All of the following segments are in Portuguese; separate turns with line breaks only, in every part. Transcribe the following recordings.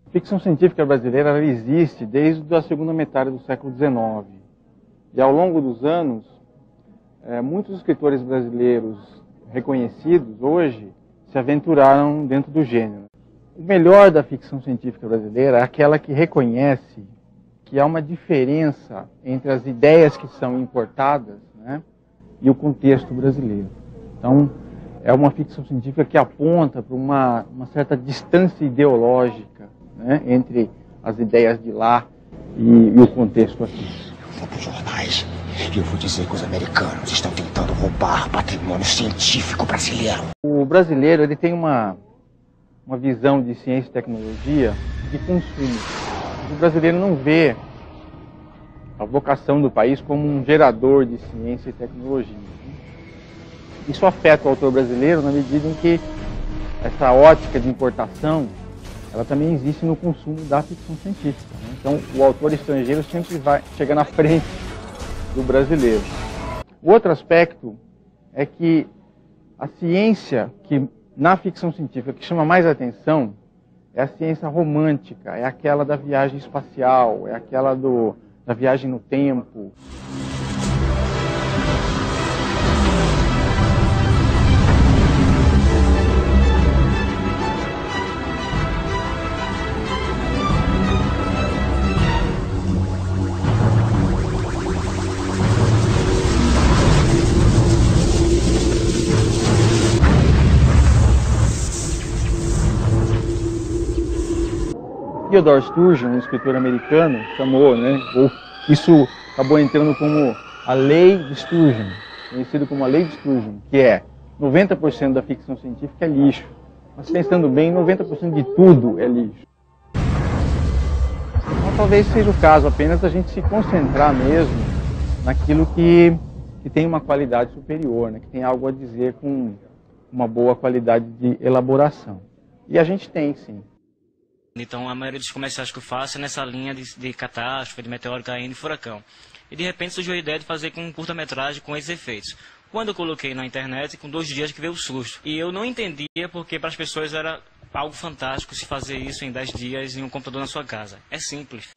A ficção científica brasileira ela existe desde a segunda metade do século XIX. E ao longo dos anos, muitos escritores brasileiros reconhecidos hoje se aventuraram dentro do gênero. O melhor da ficção científica brasileira é aquela que reconhece que há uma diferença entre as ideias que são importadas, né, e o contexto brasileiro. Então, é uma ficção científica que aponta para uma certa distância ideológica, né, entre as ideias de lá e o contexto aqui.
Eu vou para os jornais e eu vou dizer que os americanos estão tentando roubar patrimônio científico brasileiro.
O brasileiro ele tem uma visão de ciência e tecnologia de consumo. O brasileiro não vê a vocação do país como um gerador de ciência e tecnologia. Isso afeta o autor brasileiro na medida em que essa ótica de importação ela também existe no consumo da ficção científica, né? Então, o autor estrangeiro sempre vai chegar na frente do brasileiro. O outro aspecto é que a ciência que na ficção científica que chama mais atenção é a ciência romântica, é aquela da viagem espacial, é aquela da viagem no tempo. Theodore Sturgeon, um escritor americano, chamou, né, ou isso acabou entrando como a lei de Sturgeon, conhecido como a lei de Sturgeon, que é 90% da ficção científica é lixo. Mas pensando bem, 90% de tudo é lixo. Então talvez seja o caso apenas da gente se concentrar mesmo naquilo que tem uma qualidade superior, né, que tem algo a dizer com uma boa qualidade de elaboração. E a gente tem, sim.
Então a maioria dos comerciais que eu faço é nessa linha de catástrofe, de meteoro caindo e furacão. E de repente surgiu a ideia de fazer com um curta-metragem com esses efeitos. Quando eu coloquei na internet, com 2 dias que veio o susto. E eu não entendia porque para as pessoas era algo fantástico se fazer isso em 10 dias em um computador na sua casa. É simples.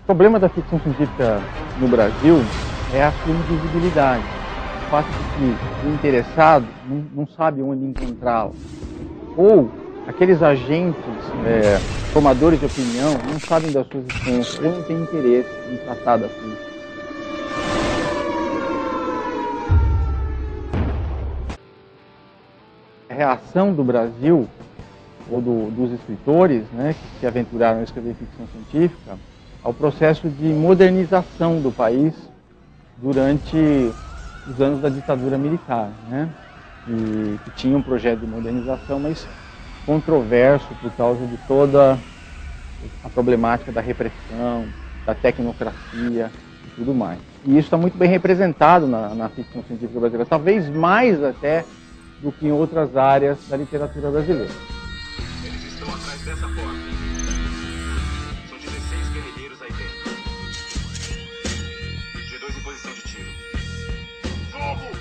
O problema da ficção científica no Brasil é a sua invisibilidade. O fato de que o interessado não sabe onde encontrá-lo. Ou aqueles agentes, formadores de opinião, não sabem das suas existências ou não têm interesse em tratar da sua. A reação do Brasil, ou dos escritores, né, que se aventuraram a escrever ficção científica, ao processo de modernização do país durante os anos da ditadura militar, né? Que tinha um projeto de modernização, mas controverso por causa de toda a problemática da repressão, da tecnocracia e tudo mais. E isso está muito bem representado na ficção científica brasileira, talvez mais até do que em outras áreas da literatura brasileira.
Eles estão atrás dessa porta. São 16 guerrilheiros aí dentro. G2 em posição de tiro. Fogo!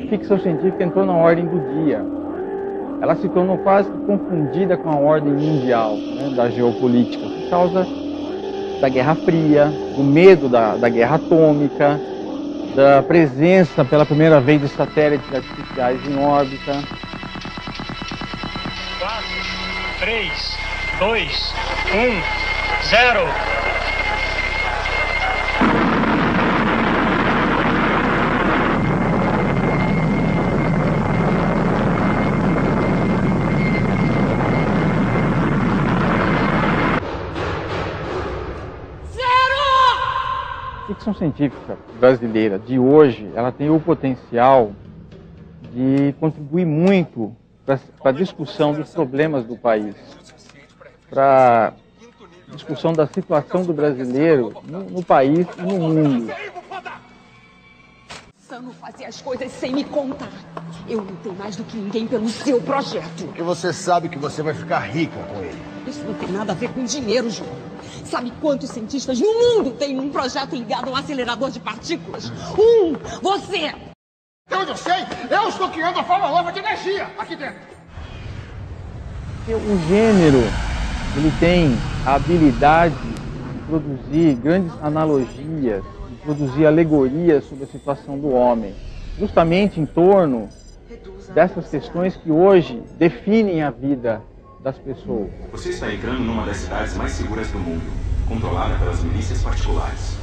A ficção científica entrou na ordem do dia. Ela se tornou quase confundida com a ordem mundial, né, da geopolítica, por causa da Guerra Fria, do medo da guerra atômica, da presença pela primeira vez de satélites artificiais em órbita.
4, 3, 2, 1, 0.
iniciação científica brasileira de hoje, ela tem o potencial de contribuir muito para a discussão dos problemas do país, para a discussão da situação do brasileiro no país e no mundo.
Sano fazia as coisas sem me contar. Eu lutei mais do que ninguém pelo seu projeto.
Porque você sabe que você vai ficar rica com ele.
Isso não tem nada a ver com dinheiro, João. Sabe quantos cientistas no mundo têm um projeto ligado a um acelerador de partículas? Você!
Eu sei! Eu estou criando a forma nova de energia aqui dentro.
O gênero, ele tem a habilidade de produzir grandes analogias, de produzir alegorias sobre a situação do homem, justamente em torno dessas questões que hoje definem a vida das pessoas.
Você está entrando numa das cidades mais seguras do mundo, controlada pelas milícias particulares.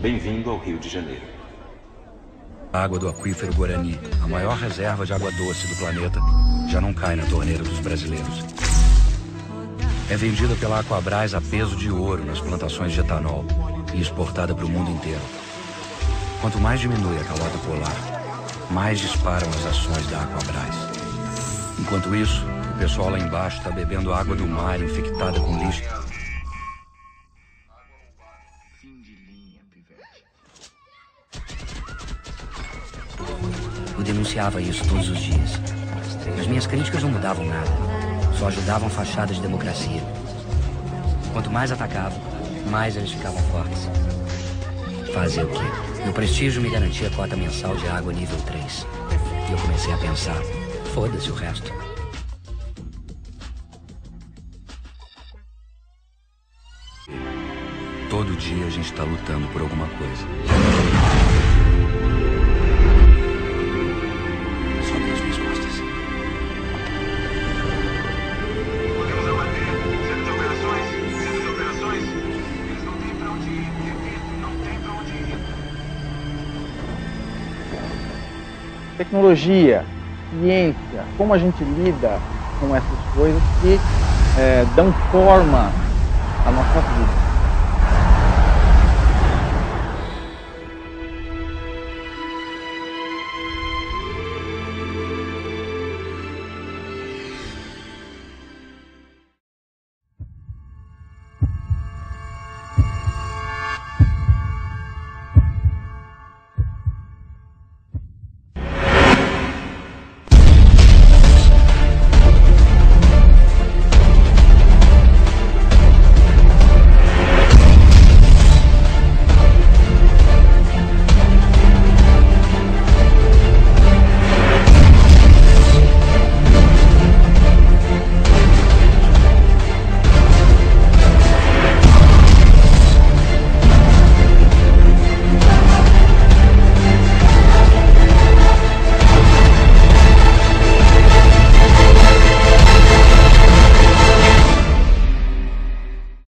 Bem-vindo ao Rio de Janeiro.
A água do aquífero Guarani, a maior reserva de água doce do planeta, já não cai na torneira dos brasileiros. É vendida pela Aquabras a peso de ouro nas plantações de etanol e exportada para o mundo inteiro. Quanto mais diminui a calota polar, mais disparam as ações da Aquabras. Enquanto isso, o pessoal lá embaixo está bebendo água do mar infectada com lixo.
Eu denunciava isso todos os dias. Mas minhas críticas não mudavam nada. Só ajudavam fachadas de democracia. Quanto mais atacavam, mais eles ficavam fortes. Fazer o quê? Meu prestígio me garantia cota mensal de água nível 3. E eu comecei a pensar, foda-se o resto.
Todo dia a gente está lutando por alguma coisa. Sobe nas minhas costas.
Podemos abater. Centro de operações. Eles não têm pra onde ir. Repito, não tem pra onde ir.
Tecnologia, ciência, como a gente lida com essas coisas que dão forma à nossa vida.